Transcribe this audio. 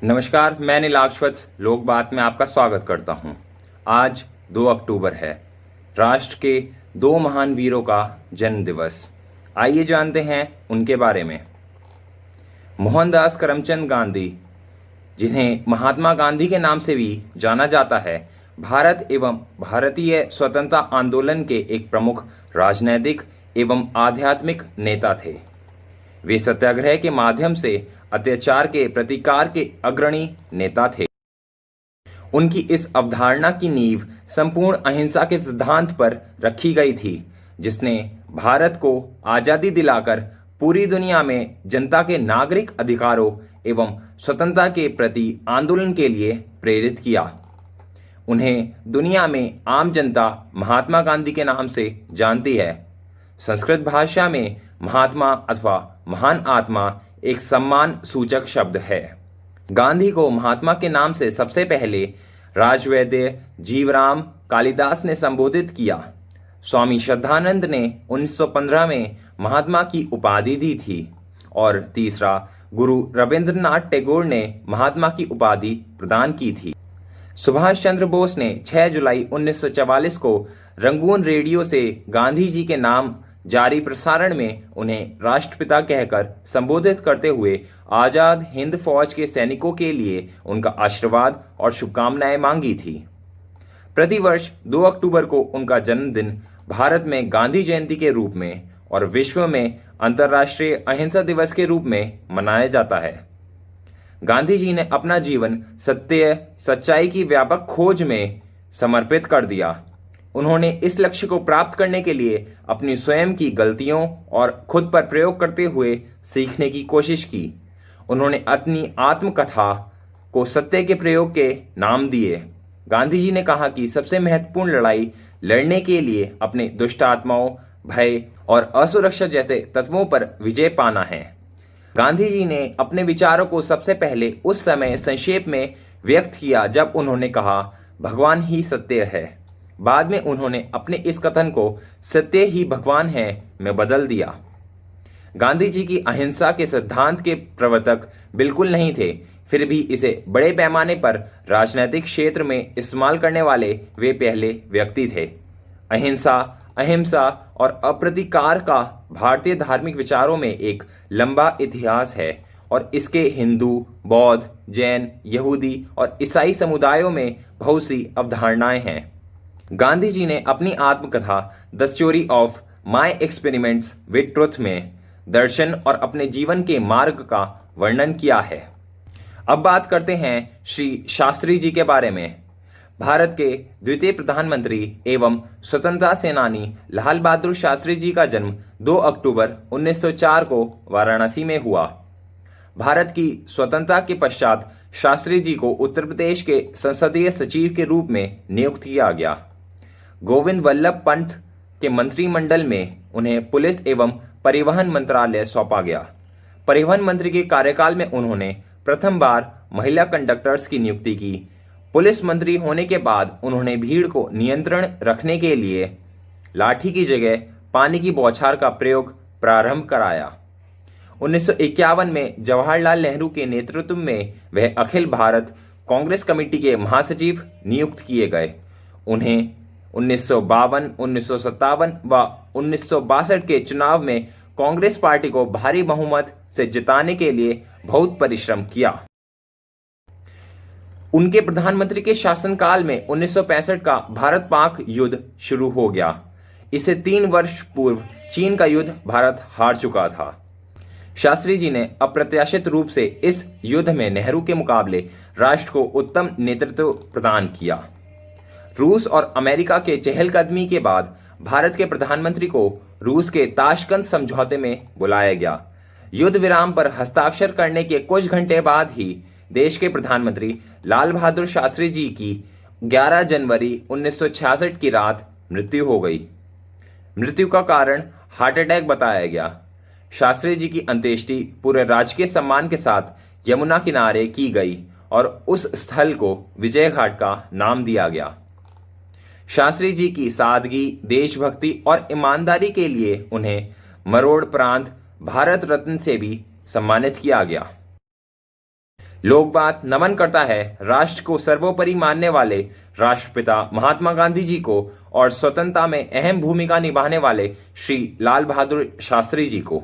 नमस्कार, मैं नीलाक्षवत्स लोक बात में आपका स्वागत करता हूं। आज 2 अक्टूबर है, राष्ट्र के दो महान वीरों का जन्म दिवस। आइए जानते हैं उनके बारे में। मोहनदास करमचंद गांधी, जिन्हें महात्मा गांधी के नाम से भी जाना जाता है, भारत एवं भारतीय स्वतंत्रता आंदोलन के एक प्रमुख राजनैतिक एवं आध्यात्मिक नेता थे। वे सत्याग्रह के माध्यम से अत्याचार के प्रतिकार के अग्रणी नेता थे। उनकी इस अवधारणा की नींव संपूर्ण अहिंसा के सिद्धांत पर रखी गई थी, जिसने भारत को आजादी दिलाकर पूरी दुनिया में जनता के नागरिक अधिकारों एवं स्वतंत्रता के प्रति आंदोलन के लिए प्रेरित किया। उन्हें दुनिया में आम जनता महात्मा गांधी के नाम से जानती है। संस्कृत भाषा में महात्मा अथवा महान आत्मा एक सम्मान सूचक शब्द है। गांधी को महात्मा के नाम से सबसे पहले राजवैद्य जीवराम कालिदास ने संबोधित किया। स्वामी श्रद्धानंद ने 1915 में महात्मा की उपाधि दी थी और तीसरा गुरु रविंद्रनाथ टैगोर ने महात्मा की उपाधि प्रदान की थी। सुभाष चंद्र बोस ने 6 जुलाई 1944 को रंगून रेडियो से गांधी जी के नाम जारी प्रसारण में उन्हें राष्ट्रपिता कहकर संबोधित करते हुए आजाद हिंद फौज के सैनिकों के लिए उनका आशीर्वाद और शुभकामनाएं मांगी थी। प्रतिवर्ष 2 अक्टूबर को उनका जन्मदिन भारत में गांधी जयंती के रूप में और विश्व में अंतर्राष्ट्रीय अहिंसा दिवस के रूप में मनाया जाता है। गांधी जी ने अपना जीवन सत्य सच्चाई की व्यापक खोज में समर्पित कर दिया। उन्होंने इस लक्ष्य को प्राप्त करने के लिए अपनी स्वयं की गलतियों और खुद पर प्रयोग करते हुए सीखने की कोशिश की। उन्होंने अपनी आत्मकथा को सत्य के प्रयोग के नाम दिए। गांधी जी ने कहा कि सबसे महत्वपूर्ण लड़ाई लड़ने के लिए अपने दुष्ट आत्माओं, भय और असुरक्षा जैसे तत्वों पर विजय पाना है। गांधी जी ने अपने विचारों को सबसे पहले उस समय संक्षेप में व्यक्त किया जब उन्होंने कहा, भगवान ही सत्य है। बाद में उन्होंने अपने इस कथन को सत्य ही भगवान है में बदल दिया। गांधी जी की अहिंसा के सिद्धांत के प्रवर्तक बिल्कुल नहीं थे, फिर भी इसे बड़े पैमाने पर राजनीतिक क्षेत्र में इस्तेमाल करने वाले वे पहले व्यक्ति थे। अहिंसा, अहिंसा और अप्रतीकार का भारतीय धार्मिक विचारों में एक लंबा इतिहास है और इसके हिंदू, बौद्ध, जैन, यहूदी और ईसाई समुदायों में बहुत सी अवधारणाएं हैं। गांधी जी ने अपनी आत्मकथा the story of my experiments with truth में दर्शन और अपने जीवन के मार्ग का वर्णन किया है। अब बात करते हैं श्री शास्त्री जी के बारे में। भारत के द्वितीय प्रधानमंत्री एवं स्वतंत्रता सेनानी लाल बहादुर शास्त्री जी का जन्म 2 अक्टूबर 1904 को वाराणसी में हुआ। भारत की स्वतंत्रता के पश्चात शास्त्री जी को उत्तर प्रदेश के संसदीय सचिव के रूप में नियुक्त किया गया। गोविंद वल्लभ पंत के मंत्रिमंडल में उन्हें पुलिस एवं परिवहन मंत्रालय सौंपा गया। परिवहन मंत्री के कार्यकाल में उन्होंने प्रथम बार महिला कंडक्टर्स की नियुक्ति की। पुलिस मंत्री होने के बाद उन्होंने भीड़ को नियंत्रण रखने के लिए लाठी की जगह पानी की बौछार का प्रयोग प्रारंभ कराया। 1951 में जवाहरलाल नेहरू के नेतृत्व में वह अखिल भारत कांग्रेस कमेटी के महासचिव नियुक्त किए गए। उन्हें 1952, 1957 व 1962 के चुनाव में कांग्रेस पार्टी को भारी बहुमत से जिताने के लिए बहुत परिश्रम किया। उनके प्रधानमंत्री के शासनकाल में 1965 का भारत पाक युद्ध शुरू हो गया। इससे 3 वर्ष पूर्व चीन का युद्ध भारत हार चुका था। शास्त्री जी ने अप्रत्याशित रूप से इस युद्ध में नेहरू के मुकाबले राष्ट्र को उत्तम नेतृत्व प्रदान किया। रूस और अमेरिका के चहलकदमी के बाद भारत के प्रधानमंत्री को रूस के ताशकंद समझौते में बुलाया गया। युद्ध विराम पर हस्ताक्षर करने के कुछ घंटे बाद ही देश के प्रधानमंत्री लाल बहादुर शास्त्री जी की 11 जनवरी 1966 की रात मृत्यु हो गई। मृत्यु का कारण हार्ट अटैक बताया गया। शास्त्री जी की अंत्येष्टि पूरे राजकीय सम्मान के साथ यमुना किनारे की गई और उस स्थल को विजय घाट का नाम दिया गया। शास्त्री जी की सादगी, देशभक्ति और ईमानदारी के लिए उन्हें मरोड़ प्रांत भारत रत्न से भी सम्मानित किया गया। लोक बात नमन करता है राष्ट्र को सर्वोपरि मानने वाले राष्ट्रपिता महात्मा गांधी जी को और स्वतंत्रता में अहम भूमिका निभाने वाले श्री लाल बहादुर शास्त्री जी को।